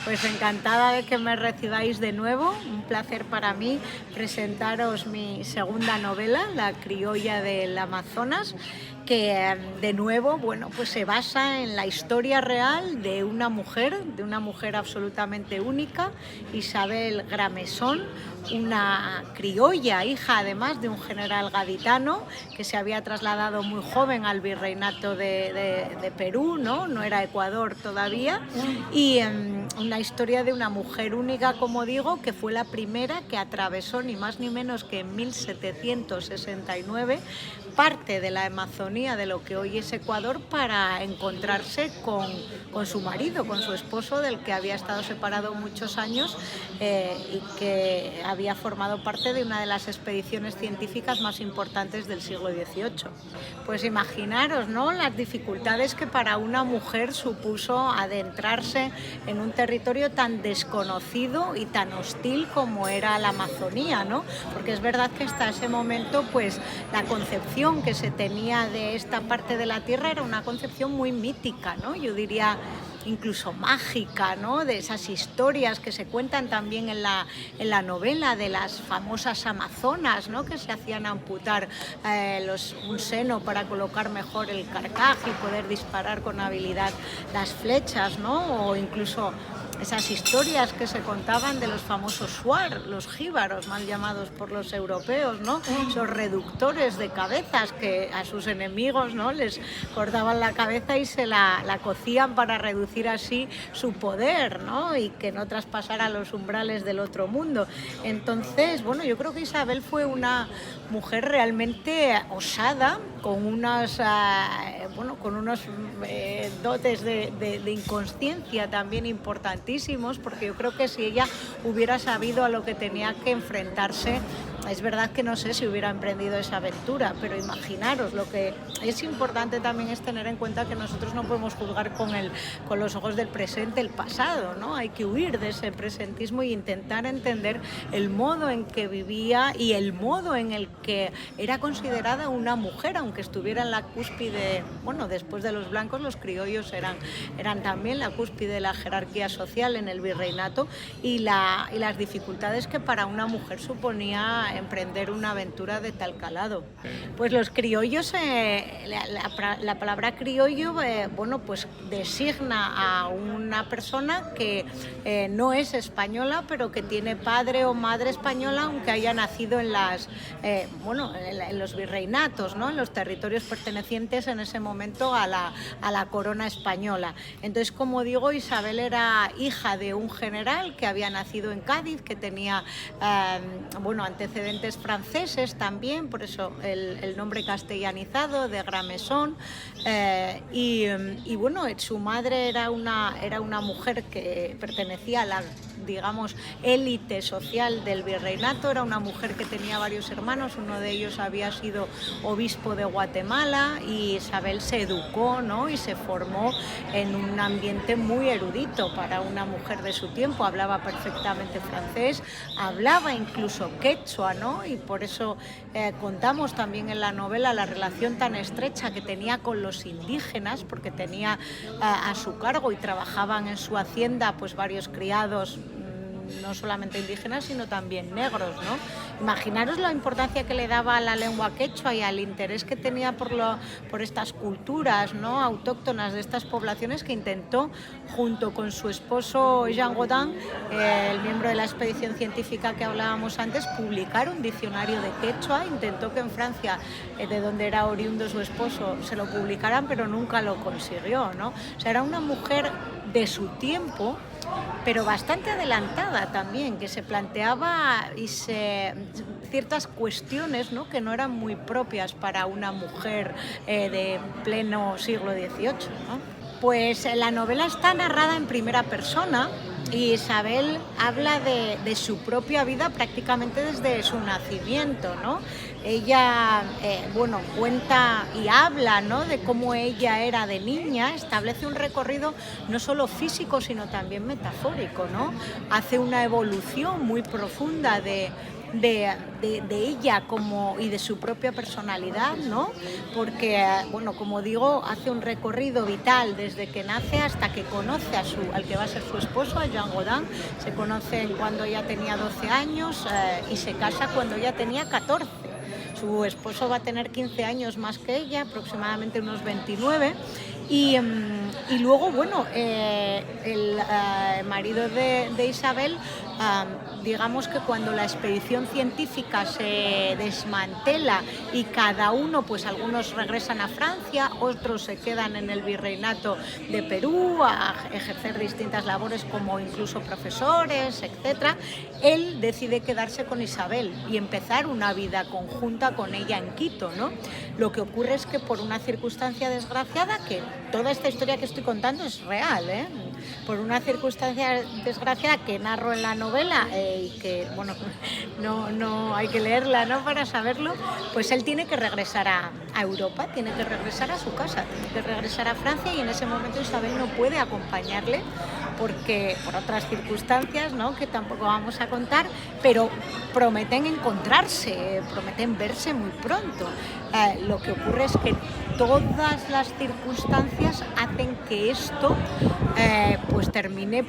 Pues encantada de que me recibáis de nuevo. Un placer para mí presentaros mi segunda novela, La criolla del Amazonas, que de nuevo, bueno, pues se basa en la historia real de una mujer absolutamente única, Isabel Gramesón, una criolla, hija además de un general gaditano que se había trasladado muy joven al virreinato de Perú, ¿no? era Ecuador todavía, y una historia de una mujer única, como digo, que fue la primera que atravesó ni más ni menos que en 1769 parte de la Amazonía de lo que hoy es Ecuador para encontrarse con su marido, con su esposo, del que había estado separado muchos años y que había formado parte de una de las expediciones científicas más importantes del siglo XVIII. Pues imaginaros, ¿no?, las dificultades que para una mujer supuso adentrarse en un territorio tan desconocido y tan hostil como era la Amazonía, ¿no? Porque es verdad que hasta ese momento, pues, la concepción que se tenía de esta parte de la Tierra era una concepción muy mítica, ¿no? Yo diría incluso mágica, ¿no? De esas historias que se cuentan también en la novela de las famosas amazonas, ¿no?, que se hacían amputar un seno para colocar mejor el carcaj y poder disparar con habilidad las flechas, ¿no? O incluso esas historias que se contaban de los famosos shuar, los jíbaros, mal llamados por los europeos, ¿no? Esos reductores de cabezas que a sus enemigos, ¿no?, les cortaban la cabeza y se la cocían para reducir así su poder, ¿no?, y que no traspasara los umbrales del otro mundo. Entonces, bueno, yo creo que Isabel fue una mujer realmente osada, con unos dotes de inconsciencia también importantísimos, porque yo creo que si ella hubiera sabido a lo que tenía que enfrentarse, es verdad que no sé si hubiera emprendido esa aventura, pero imaginaros, lo que es importante también es tener en cuenta que nosotros no podemos juzgar con los ojos del presente el pasado, ¿no? Hay que huir de ese presentismo y intentar entender el modo en que vivía y el modo en el que era considerada una mujer, aunque estuviera en la cúspide. Bueno, después de los blancos, los criollos eran también la cúspide de la jerarquía social en el virreinato, y las dificultades que para una mujer suponía emprender una aventura de tal calado. Pues los criollos, la palabra criollo, pues designa a una persona que no es española, pero que tiene padre o madre española, aunque haya nacido en los virreinatos, ¿no?, en los territorios pertenecientes en ese momento a la corona española. Entonces, como digo, Isabel era hija de un general que había nacido en Cádiz, que tenía antecedentes franceses también, por eso el nombre castellanizado de Gramesón, su madre era una mujer que pertenecía a la, digamos, élite social del virreinato. Era una mujer que tenía varios hermanos, uno de ellos había sido obispo de Guatemala, y Isabel se educó, ¿no?, y se formó en un ambiente muy erudito para una mujer de su tiempo. Hablaba perfectamente francés, hablaba incluso quechua, ¿no?, y por eso contamos también en la novela la relación tan estrecha que tenía con los indígenas, porque tenía a su cargo y trabajaban en su hacienda pues varios criados, no solamente indígenas, sino también negros, ¿no? Imaginaros la importancia que le daba a la lengua quechua y al interés que tenía por estas culturas, ¿no?, autóctonas de estas poblaciones, que intentó, junto con su esposo Jean Godin, el miembro de la expedición científica que hablábamos antes, publicar un diccionario de quechua. Intentó que en Francia, de donde era oriundo su esposo, se lo publicaran, pero nunca lo consiguió, ¿no? O sea, era una mujer de su tiempo, pero bastante adelantada también, que se planteaba ciertas cuestiones, ¿no?, que no eran muy propias para una mujer de pleno siglo XVIII, ¿no? Pues la novela está narrada en primera persona, y Isabel habla de su propia vida prácticamente desde su nacimiento, ¿no? Ella, cuenta y habla, ¿no?, de cómo ella era de niña. Establece un recorrido no solo físico, sino también metafórico, ¿no? Hace una evolución muy profunda de de ella y de su propia personalidad, ¿no? Porque, bueno, como digo, hace un recorrido vital desde que nace hasta que conoce al que va a ser su esposo, a Jean Gaudin. Se conocen cuando ya tenía 12 años y se casa cuando ya tenía 14. Su esposo va a tener 15 años más que ella, aproximadamente unos 29. Y luego, bueno, el marido de Isabel, digamos que cuando la expedición científica se desmantela y cada uno, pues algunos regresan a Francia, otros se quedan en el virreinato de Perú a ejercer distintas labores como incluso profesores, etc., él decide quedarse con Isabel y empezar una vida conjunta con ella en Quito, ¿no? Lo que ocurre es que por una circunstancia desgraciada, que toda esta historia que estoy contando es real, por una circunstancia desgraciada que narro en la novela y que, bueno, no hay que leerla, ¿no?, para saberlo, pues él tiene que regresar a Europa, tiene que regresar a su casa, tiene que regresar a Francia, y en ese momento Isabel no puede acompañarle porque por otras circunstancias, ¿no?, que tampoco vamos a contar, pero prometen encontrarse, prometen verse muy pronto. Lo que ocurre es que todas las circunstancias hacen que esto pues termine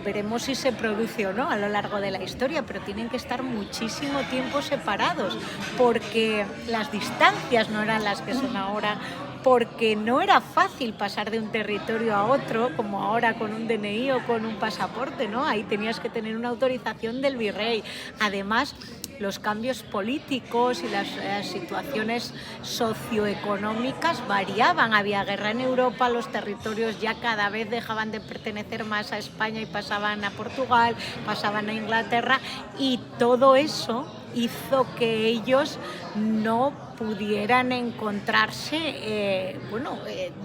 veremos si se produce o no a lo largo de la historia, pero tienen que estar muchísimo tiempo separados porque las distancias no eran las que son ahora, porque no era fácil pasar de un territorio a otro, como ahora con un DNI o con un pasaporte, ¿no? Ahí tenías que tener una autorización del virrey. Además, los cambios políticos y las situaciones socioeconómicas variaban. Había guerra en Europa, los territorios ya cada vez dejaban de pertenecer más a España y pasaban a Portugal, pasaban a Inglaterra, y todo eso hizo que ellos no pudieran encontrarse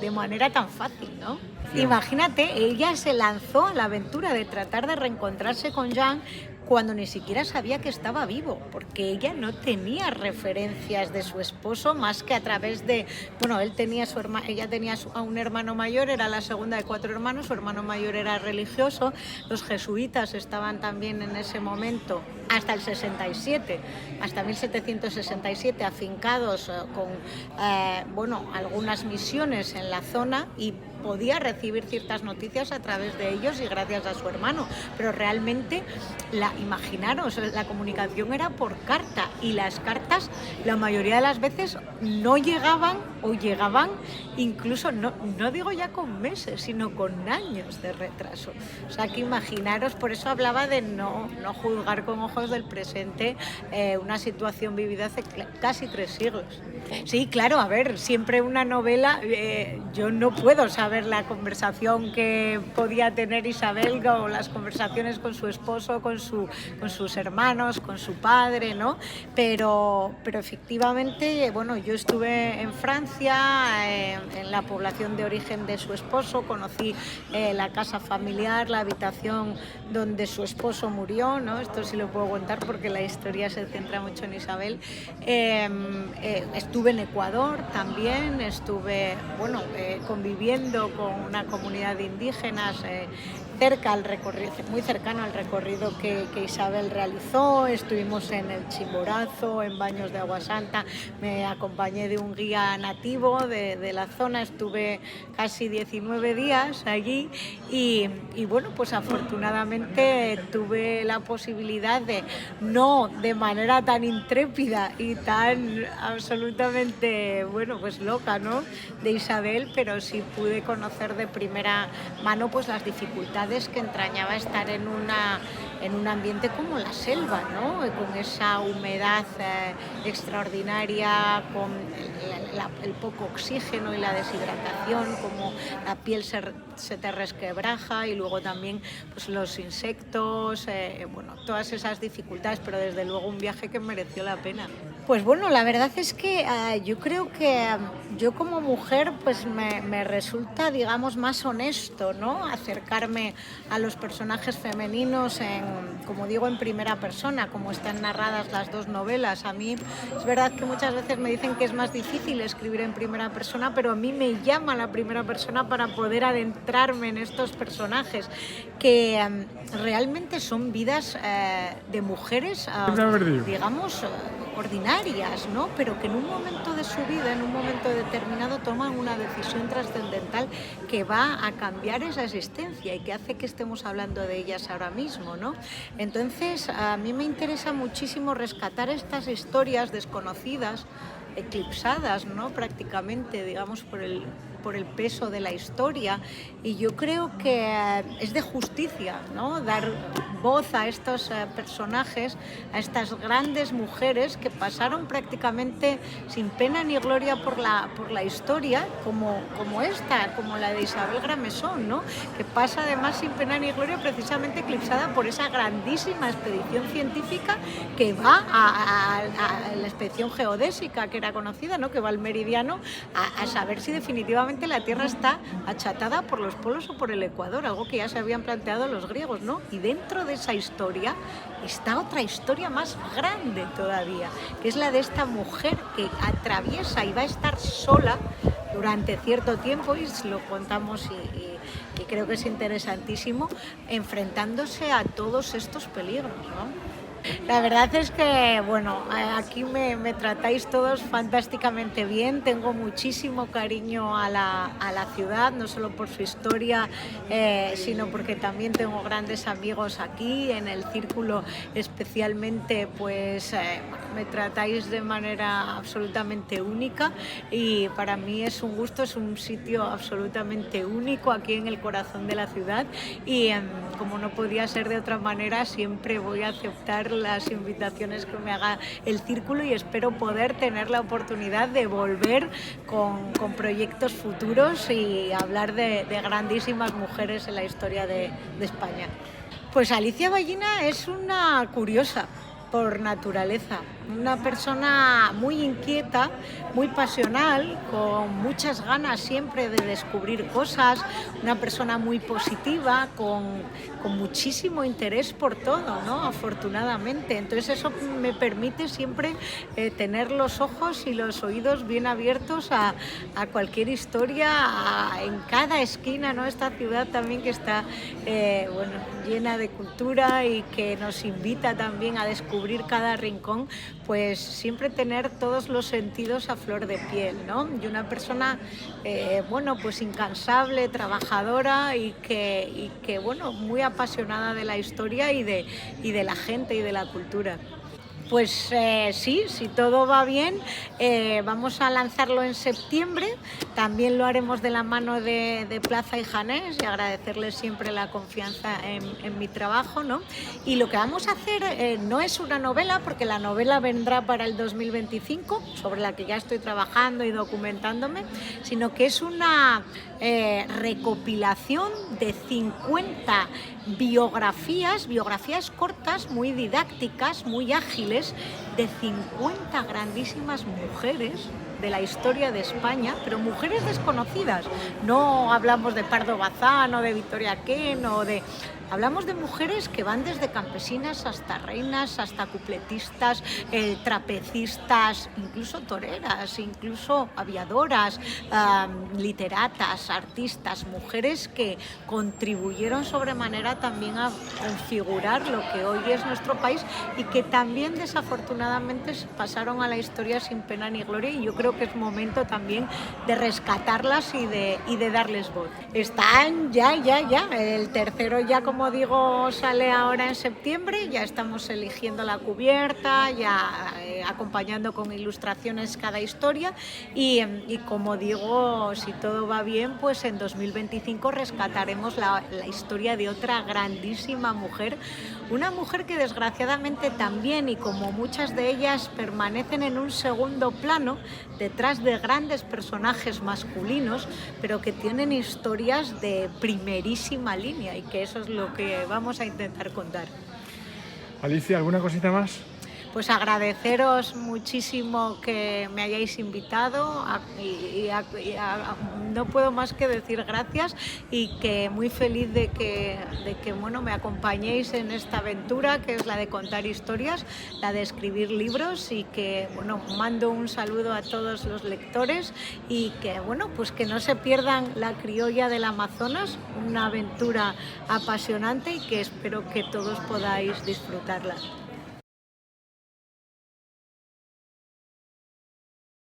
de manera tan fácil, ¿no? Sí. Imagínate, ella se lanzó a la aventura de tratar de reencontrarse con Jean cuando ni siquiera sabía que estaba vivo, porque ella no tenía referencias de su esposo más que a través de, bueno, ella tenía a un hermano mayor, era la segunda de 4 hermanos, su hermano mayor era religioso, los jesuitas estaban también en ese momento, hasta el 67, hasta 1767, afincados con, algunas misiones en la zona, y podía recibir ciertas noticias a través de ellos y gracias a su hermano, pero realmente imaginaros, la comunicación era por carta, y las cartas la mayoría de las veces no llegaban, o llegaban incluso, no digo ya con meses, sino con años de retraso. O sea que imaginaros, por eso hablaba de no juzgar con ojos del presente una situación vivida hace casi 3 siglos. Sí, claro, a ver, siempre una novela, yo no puedo saber la conversación que podía tener Isabel o las conversaciones con su esposo, con sus hermanos, con su padre, ¿no? Pero efectivamente, bueno, yo estuve en Francia, en la población de origen de su esposo, conocí la casa familiar, la habitación donde su esposo murió, ¿no? Esto sí lo puedo contar porque la historia se centra mucho en Isabel. Estuve en Ecuador también, estuve conviviendo con una comunidad de indígenas muy cercano al recorrido que Isabel realizó. Estuvimos en el Chimborazo, en Baños de Agua Santa, me acompañé de un guía nativo de la zona, estuve casi 19 días allí y bueno, pues afortunadamente tuve la posibilidad no de manera tan intrépida y tan absolutamente, pues loca, ¿no?, de Isabel, pero sí pude conocer de primera mano pues las dificultades que entrañaba estar en un ambiente como la selva, ¿no?, con esa humedad extraordinaria, con el poco oxígeno y la deshidratación, como la piel se te resquebraja, y luego también pues los insectos, todas esas dificultades, pero desde luego un viaje que mereció la pena. Pues bueno, la verdad es que yo creo que yo como mujer pues me resulta, digamos, más honesto, ¿no? Acercarme a los personajes femeninos como digo, en primera persona, como están narradas las dos novelas. A mí es verdad que muchas veces me dicen que es más difícil escribir en primera persona, pero a mí me llama la primera persona para poder adentrarme en estos personajes que realmente son vidas de mujeres, digamos, ordinarias, ¿no? Pero que en un momento de su vida, en un momento determinado, toman una decisión trascendental que va a cambiar esa existencia y que hace que estemos hablando de ellas ahora mismo, ¿no? Entonces, a mí me interesa muchísimo rescatar estas historias desconocidas, eclipsadas, ¿no? Prácticamente, digamos, por el peso de la historia, y yo creo que es de justicia, ¿no? Dar voz a estos personajes, a estas grandes mujeres que pasaron prácticamente sin pena ni gloria por la historia, como esta, como la de Isabel Gramesón, ¿no? Que pasa además sin pena ni gloria, precisamente eclipsada por esa grandísima expedición científica que va a la expedición geodésica, que era conocida, ¿no? Que va al meridiano a saber si definitivamente la Tierra está achatada por los polos o por el ecuador, algo que ya se habían planteado los griegos, ¿no? Y dentro de esa historia está otra historia más grande todavía, que es la de esta mujer que atraviesa y va a estar sola durante cierto tiempo, y lo contamos y creo que es interesantísimo, enfrentándose a todos estos peligros, ¿no? La verdad es que, bueno, aquí me tratáis todos fantásticamente bien. Tengo muchísimo cariño a la ciudad, no solo por su historia, sino porque también tengo grandes amigos aquí, en el círculo especialmente, pues me tratáis de manera absolutamente única, y para mí es un gusto, es un sitio absolutamente único aquí en el corazón de la ciudad, y como no podía ser de otra manera, siempre voy a aceptar las invitaciones que me haga el círculo, y espero poder tener la oportunidad de volver con proyectos futuros y hablar de grandísimas mujeres en la historia de España. Pues Alicia Ballina es una curiosa por naturaleza, una persona muy inquieta, muy pasional, con muchas ganas siempre de descubrir cosas, una persona muy positiva, con muchísimo interés por todo, ¿no? Afortunadamente. Entonces eso me permite siempre tener los ojos y los oídos bien abiertos a cualquier historia, en cada esquina, ¿no? Esta ciudad también que está llena de cultura y que nos invita también a descubrir cada rincón, pues siempre tener todos los sentidos a flor de piel, ¿no? Y una persona, pues incansable, trabajadora y que muy apasionada de la historia y de la gente y de la cultura. Pues sí, si todo va bien, vamos a lanzarlo en septiembre. También lo haremos de la mano de Plaza y Janés, y agradecerles siempre la confianza en mi trabajo, ¿no? Y lo que vamos a hacer no es una novela, porque la novela vendrá para el 2025, sobre la que ya estoy trabajando y documentándome, sino que es una recopilación de 50 biografías cortas, muy didácticas, muy ágiles, de 50 grandísimas mujeres de la historia de España, pero mujeres desconocidas. No hablamos de Pardo Bazán o de Victoria Kent hablamos de mujeres que van desde campesinas hasta reinas, hasta cupletistas, trapecistas, incluso toreras, incluso aviadoras, literatas, artistas, mujeres que contribuyeron sobremanera también a configurar lo que hoy es nuestro país, y que también desafortunadamente pasaron a la historia sin pena ni gloria, y yo creo que es momento también de rescatarlas y de darles voz. Están ya, el tercero ya, como digo, sale ahora en septiembre. Ya estamos eligiendo la cubierta, ya acompañando con ilustraciones cada historia, y como digo, si todo va bien, pues en 2025 rescataremos la historia de otra grandísima mujer, una mujer que desgraciadamente también, y como muchas de ellas, permanecen en un segundo plano detrás de grandes personajes masculinos, pero que tienen historias de primerísima línea, y que eso es lo que vamos a intentar contar. Alicia, ¿alguna cosita más? pues agradeceros muchísimo que me hayáis invitado no puedo más que decir gracias y que muy feliz de que bueno, me acompañéis en esta aventura que es la de contar historias, la de escribir libros y que bueno, mando un saludo a todos los lectores y que bueno, pues que no se pierdan La criolla del Amazonas, una aventura apasionante y que espero que todos podáis disfrutarla.